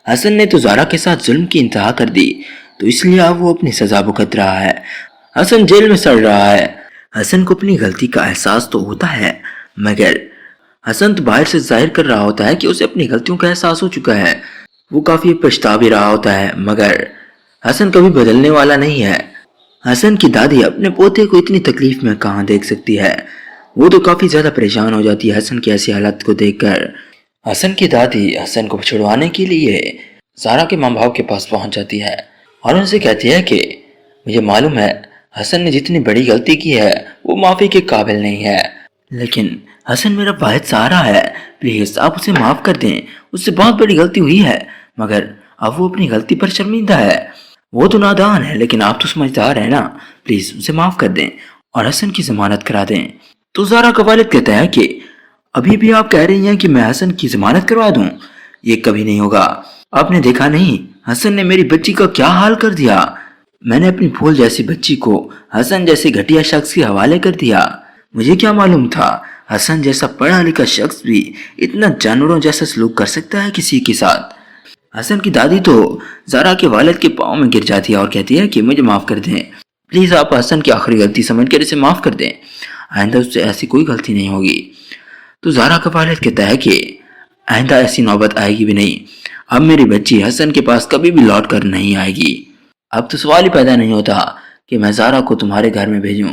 حسن نے تو زارا کے ساتھ ظلم کی انتہا کر دی، تو اس لیے اب وہ اپنی سزا بھگت رہا ہے۔ حسن جیل میں سڑ رہا ہے۔ حسن کو اپنی غلطی کا احساس تو ہوتا ہے، مگر حسن تو باہر سے ظاہر کر رہا ہوتا ہے کہ اسے اپنی غلطیوں کا احساس ہو چکا ہے۔ وہ کافی پچھتا بھی رہا ہوتا ہے، مگر حسن کبھی بدلنے والا نہیں ہے۔ حسن کی دادی اپنے پوتے کو اتنی تکلیف میں کہاں دیکھ سکتی ہے، وہ تو کافی زیادہ پریشان ہو جاتی ہے حسن کی ایسی حالت کو دیکھ کر۔ حسن کی دادی حسن کو چھڑوانے کے لیے زارا کے ماں باپ کے پاس پہنچ جاتی ہے اور ان سے کہتی ہے کہ مجھے معلوم ہے حسن نے جتنی بڑی غلطی کی ہے وہ معافی کے قابل نہیں ہے، لیکن حسن میرا واحد سہارا ہے، پلیز آپ اسے معاف کر دیں، اس سے بہت بڑی غلطی ہوئی ہے، مگر اب وہ اپنی غلطی پر شرمندہ ہے۔ وہ تو نادان ہے لیکن آپ تو سمجھدار ہیں نا، پلیز اسے معاف کر دیں اور حسن کی ضمانت کرا دیں۔ تو زارا کا والد کہتا ہے کہ ابھی بھی آپ کہہ رہی ہیں کہ میں حسن کی ضمانت کروا دوں؟ یہ کبھی نہیں ہوگا، آپ نے دیکھا نہیں حسن نے میری بچی کا کیا حال کر دیا، میں نے اپنی پھول جیسی بچی کو حسن جیسے گھٹیا شخص کے حوالے کر دیا، مجھے کیا معلوم تھا حسن جیسا پڑھا لکھا شخص بھی اتنا جانوروں جیسا سلوک کر سکتا ہے کسی کے ساتھ۔ حسن کی دادی تو زارا کے والد کے پاؤں میں گر جاتی ہے اور کہتی ہے کہ مجھے معاف کر دیں، پلیز آپ حسن کی آخری غلطی سمجھ کر اسے معاف کر دیں، آئندہ اس سے ایسی کوئی غلطی نہیں ہوگی۔ تو زارا کا والد کہتا ہے کہ آئندہ ایسی نوبت آئے گی بھی نہیں، اب میری بچی حسن کے پاس کبھی بھی لوٹ کر نہیں آئے گی۔ اب تو سوال ہی پیدا نہیں ہوتا کہ میں زارا کو تمہارے گھر میں بھیجوں،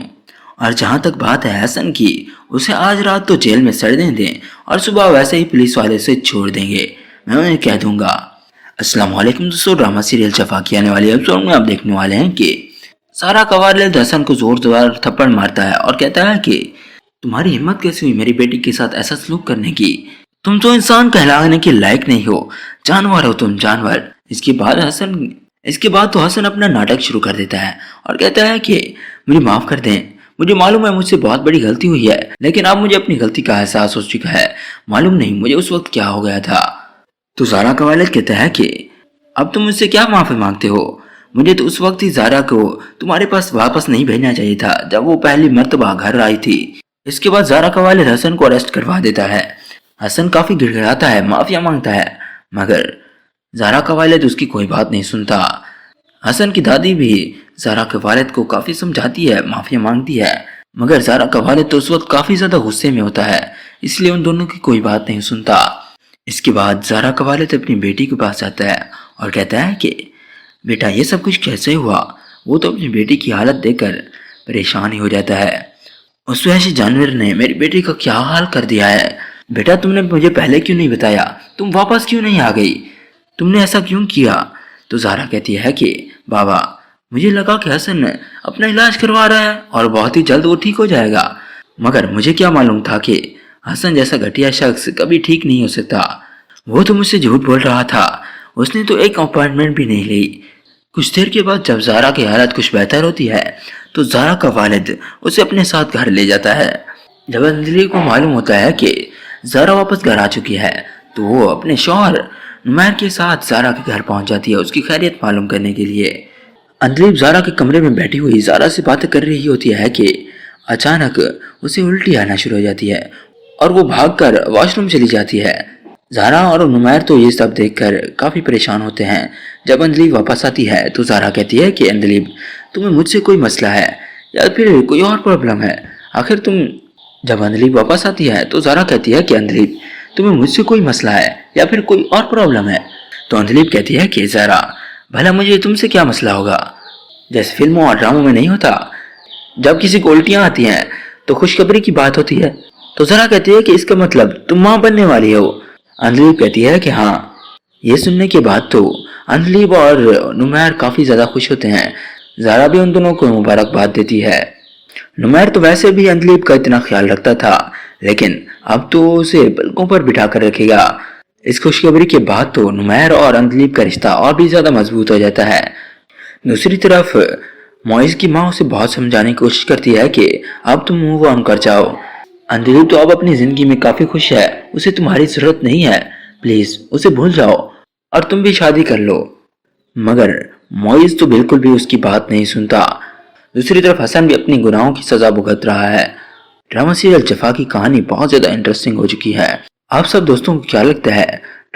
اور جہاں تک بات ہے حسن کی، اسے آج رات تو جیل میں سڑنے دیں اور صبح ویسے ہی پولیس والے سے چھوڑ دیں گے، میں انہیں کہہ دوں گا۔ السلام علیکم دوستو، ڈرامہ سیریل شفا کی آنے والی ایپیسوڈ میں آپ دیکھنے والے ہیں کہ زارا کا والد حسن کو زور زور تھپڑ مارتا ہے اور کہتا ہے کہ تمہاری ہمت کیسے ہوئی میری بیٹی کے ساتھ ایسا سلوک کرنے کی، تم تو انسان کہلانے کے لائق نہیں ہو، جانور ہو تم، جانور۔ اس کے بعد تو حسن اپنا ناٹک شروع کر دیتا ہے اور کہتا ہے کہ مجھے معاف کر دیں، مجھے معلوم ہے مجھ سے بہت بڑی غلطی ہوئی ہے، لیکن اب مجھے اپنی غلطی کا احساس ہو چکا ہے، معلوم نہیں مجھے اس وقت کیا ہو گیا تھا۔ تو زارا کا والد کہتا ہے کہ اب تم مجھ سے کیا معافی مانگتے ہو، مجھے تو اس وقت ہی زارا کو تمہارے پاس واپس نہیں بھیجنا چاہیے تھا جب وہ پہلی مرتبہ گھر آئی تھی۔ اس کے بعد زارا کا والد حسن کو اریسٹ کروا دیتا ہے۔ حسن کافی گڑ گڑاتا ہے، معافیا مانگتا ہے، مگر زارا کا والد اس کی کوئی بات نہیں سنتا۔ حسن کی دادی بھی زارا کے والد کو کافی سمجھاتی ہے، معافیا مانگتی ہے، مگر زارا کا والد تو اس وقت کافی زیادہ غصے میں ہوتا ہے، اس لیے ان دونوں کی کوئی بات نہیں سنتا۔ اس کے بعد زارا کا والد اپنی بیٹی کے پاس جاتا ہے اور کہتا ہے کہ بیٹا یہ سب کچھ کیسے ہوا؟ وہ تو اپنی بیٹی کی حالت دیکھ کر پریشان ہی ہو جاتا ہے، اس وحشی جانور نے میری بیٹی کا کیا حال کر دیا ہے، بیٹا تم نے مجھے پہلے کیوں نہیں بتایا، تم واپس کیوں نہیں آ گئی، تم نے ایسا کیوں کیا؟ تو زارا کہتی ہے کہ بابا مجھے لگا کہ حسن اپنا علاج کروا رہا ہے اور بہت ہی جلد وہ ٹھیک ہو جائے گا، مگر مجھے کیا معلوم تھا کہ حسن جیسا گھٹیا شخص کبھی ٹھیک نہیں ہو سکتا، وہ تو مجھ سے جھوٹ بول رہا تھا، اس نے تو ایک اپائنٹمنٹ بھی نہیں لی۔ کچھ دیر کے بعد جب زارا کی حالت کچھ بہتر ہوتی ہے تو زارا کا والد اسے اپنے ساتھ گھر لے جاتا ہے۔ جب انجلی کو معلوم ہوتا ہے کہ زارا واپس گھر آ چکی ہے تو وہ اپنے شوہر نمیر کے ساتھ زارا کے گھر پہنچ جاتی ہے اس کی خیریت معلوم کرنے کے لیے۔ اندلیب زارا کے کمرے میں بیٹھی ہوئی زارا سے باتیں کر رہی ہوتی ہے کہ اچانک اسے الٹی آنا شروع ہو جاتی ہے اور وہ بھاگ کر واش روم چلی جاتی ہے۔ زارا اور نمیر تو یہ سب دیکھ کر کافی پریشان ہوتے ہیں۔ جب اندلیب واپس آتی ہے تو زارا کہتی ہے کہ اندلیب تمہیں مجھ سے کوئی مسئلہ ہے یا پھر کوئی اور پرابلم ہے، آخر تم۔ جب اندلیب واپس آتی ہے تو زارا کہتی ہے کہ اندلیب تمہیں مجھ سے کوئی مسئلہ ہے یا پھر کوئی اور پرابلم ہے؟ تو اندلیب کہتی ہے کہ زارا بھلا مجھے تم سے کیا مسئلہ ہوگا، جیسے فلموں اور ڈراموں میں نہیں ہوتا جب کسی کو الٹیاں آتی ہیں تو خوشخبری کی بات ہوتی ہے۔ تو زارا کہتی ہے کہ اس کا مطلب تم ماں بننے والی ہو؟ اندلیب کہتی ہے کہ ہاں۔ یہ سننے کے بعد تو اندلیب اور نمیر کافی زیادہ خوش ہوتے ہیں۔ زارا بھی ان دونوں کو مبارکباد دیتی ہے۔ نمیر تو ویسے بھی اندلیب کا اتنا خیال رکھتا تھا لیکن اب تو اسے پلکوں پر بٹھا کر رکھے گا۔ اس خوشخبری کے بعد تو نمیر اور اندلیب کا رشتہ اور بھی زیادہ مضبوط ہو جاتا ہے۔ دوسری طرف معیز کی ماں اسے بہت سمجھانے کی کوشش کرتی ہے کہ اب تم موو آن کر جاؤ، اندلیب تو اب اپنی زندگی میں کافی خوش ہے، اسے تمہاری ضرورت نہیں ہے، پلیز اسے بھول جاؤ اور تم بھی شادی کر لو، مگر معیز تو بالکل بھی اس کی بات نہیں سنتا۔ دوسری طرف حسن بھی اپنی گناہوں کی سزا بھگت رہا ہے۔ ڈرامہ سیریل شفا کی کہانی بہت زیادہ انٹرسٹنگ ہو چکی ہے۔ آپ سب دوستوں کو کیا لگتا ہے